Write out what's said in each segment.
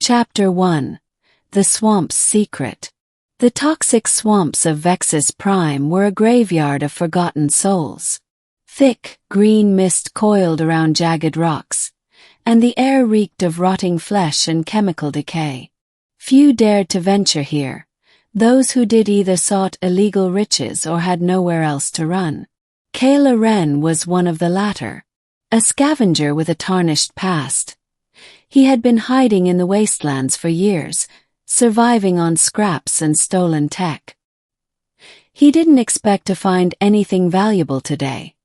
Chapter 1. The Swamp's Secret. The toxic swamps of Vexis Prime were a graveyard of forgotten souls. Thick, green mist coiled around jagged rocks, and the air reeked of rotting flesh and chemical decay. Few dared to venture here. Those who did either sought illegal riches or had nowhere else to run. Kael was one of the latter. A scavenger with a tarnished past. He had been hiding in the wastelands for years, surviving on scraps and stolen tech. He didn't expect to find anything valuable today.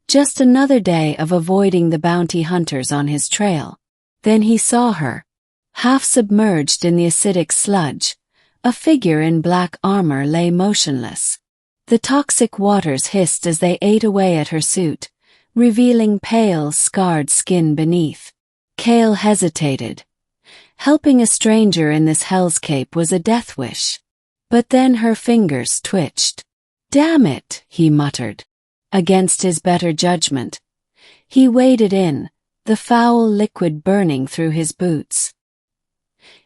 Just another day of avoiding the bounty hunters on his trail. Then he saw her. Half submerged in the acidic sludge, a figure in black armor lay motionless. The toxic waters hissed as they ate away at her suit, revealing pale, scarred skin beneath. Kael hesitated. Helping a stranger in this hellscape was a death wish. But then her fingers twitched. "Damn it," he muttered. Against his better judgment. He waded in, the foul liquid burning through his boots.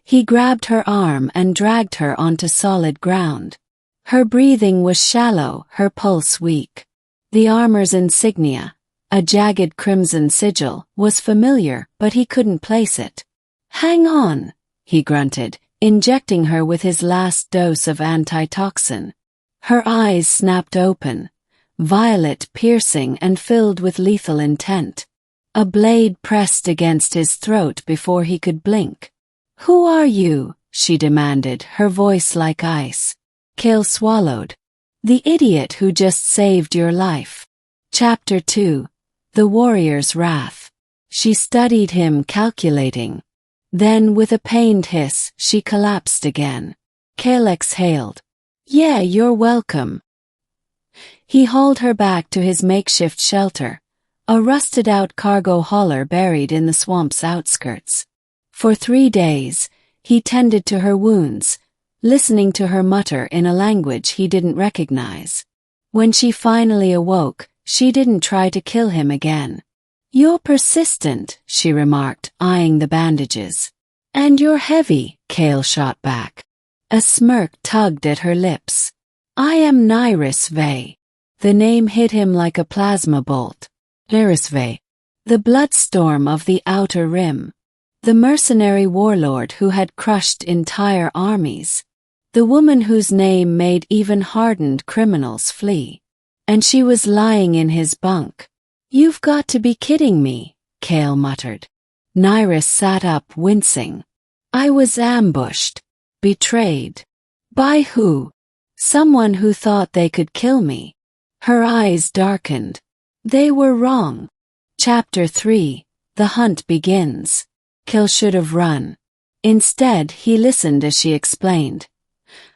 He grabbed her arm and dragged her onto solid ground. Her breathing was shallow, her pulse weak. The armor's insignia, a jagged crimson sigil, was familiar, but he couldn't place it. "Hang on," he grunted, injecting her with his last dose of antitoxin. Her eyes snapped open, violet, piercing and filled with lethal intent. A blade pressed against his throat before he could blink. "Who are you?" she demanded, her voice like ice. Kael swallowed. "The idiot who just saved your life." Chapter 2. The Warrior's Wrath. She studied him, calculating. Then, with a pained hiss, she collapsed again. Kael exhaled. "Yeah, you're welcome." He hauled her back to his makeshift shelter, a rusted-out cargo hauler buried in the swamp's outskirts. For 3 days, he tended to her wounds, listening to her mutter in a language he didn't recognize. When she finally awoke, she didn't try to kill him again. "You're persistent," she remarked, eyeing the bandages. "And you're heavy," Kael shot back. A smirk tugged at her lips. "I am Nyris Vey." The name hit him like a plasma bolt. Nyris Vey. The bloodstorm of the Outer Rim. The mercenary warlord who had crushed entire armies. The woman whose name made even hardened criminals flee. And she was lying in his bunk. "You've got to be kidding me," Kael muttered. Nyris sat up, wincing. "I was ambushed. Betrayed. By who? Someone who thought they could kill me." Her eyes darkened. They were wrong. Chapter 3. The Hunt Begins. Kael should have run. Instead, he listened as she explained.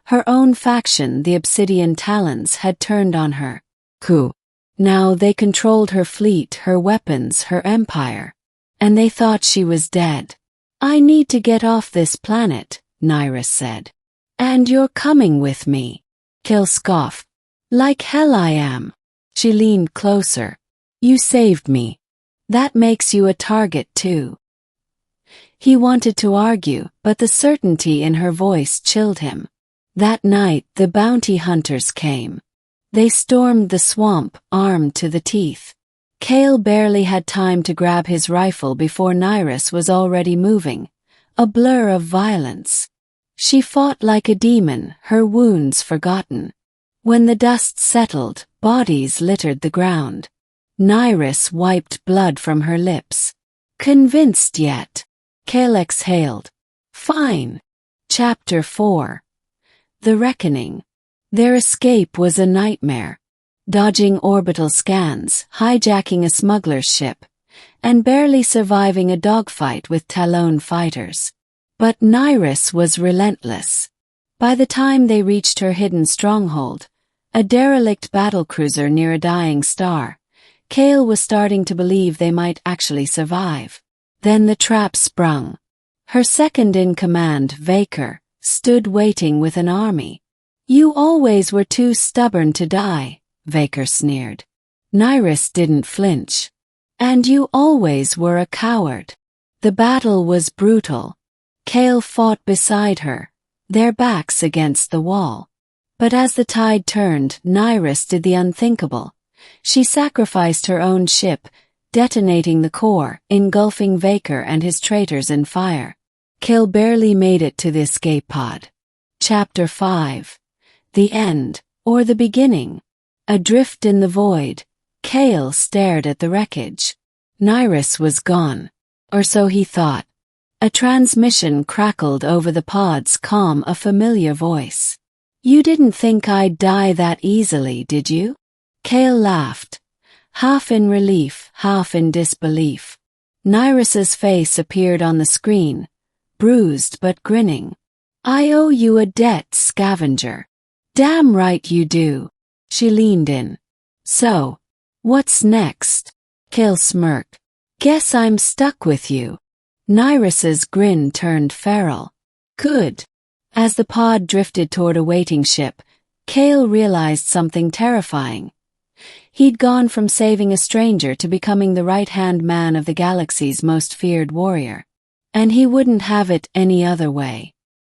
Her own faction, the Obsidian Talons, had turned on her. Coup. Now they controlled her fleet, her weapons, her empire. And they thought she was dead. "I need to get off this planet," Nyris said. "And you're coming with me." Kael scoffed. "Like hell I am." She leaned closer. "You saved me. That makes you a target too." He wanted to argue, but the certainty in her voice chilled him. That night, the bounty hunters came. They stormed the swamp, armed to the teeth. Kael barely had time to grab his rifle before Nyris was already moving, a blur of violence. She fought like a demon, her wounds forgotten. When the dust settled, bodies littered the ground. Nyris wiped blood from her lips. "Convinced yet?" Kael exhaled. "Fine." Chapter 4. The Reckoning. Their escape was a nightmare. Dodging orbital scans, hijacking a smuggler's ship, and barely surviving a dogfight with Talon fighters. But Nyris was relentless. By the time they reached her hidden stronghold, a derelict battlecruiser near a dying star, Kael was starting to believe they might actually survive. Then the trap sprung. Her second-in-command, Vaker, stood waiting with an army. "You always were too stubborn to die," Vaker sneered. Nyris didn't flinch. "And you always were a coward." The battle was brutal. Kael fought beside her, their backs against the wall. But as the tide turned, Nyris did the unthinkable. She sacrificed her own ship, detonating the core, engulfing Vaker and his traitors in fire. Kael barely made it to the escape pod. Chapter 5. The End, or the Beginning. Adrift in the void, Kael stared at the wreckage. Nyris was gone. Or so he thought. A transmission crackled over the pod's comm, a familiar voice. "You didn't think I'd die that easily, did you?" Kael laughed, half in relief, half in disbelief. Nyris's face appeared on the screen, bruised but grinning. "I owe you a debt, Scavenger." "Damn right you do." She leaned in. "So, what's next?" Kael smirked. "Guess I'm stuck with you." Nyris's grin turned feral. "Good." As the pod drifted toward a waiting ship, Kael realized something terrifying. He'd gone from saving a stranger to becoming the right-hand man of the galaxy's most feared warrior. And he wouldn't have it any other way.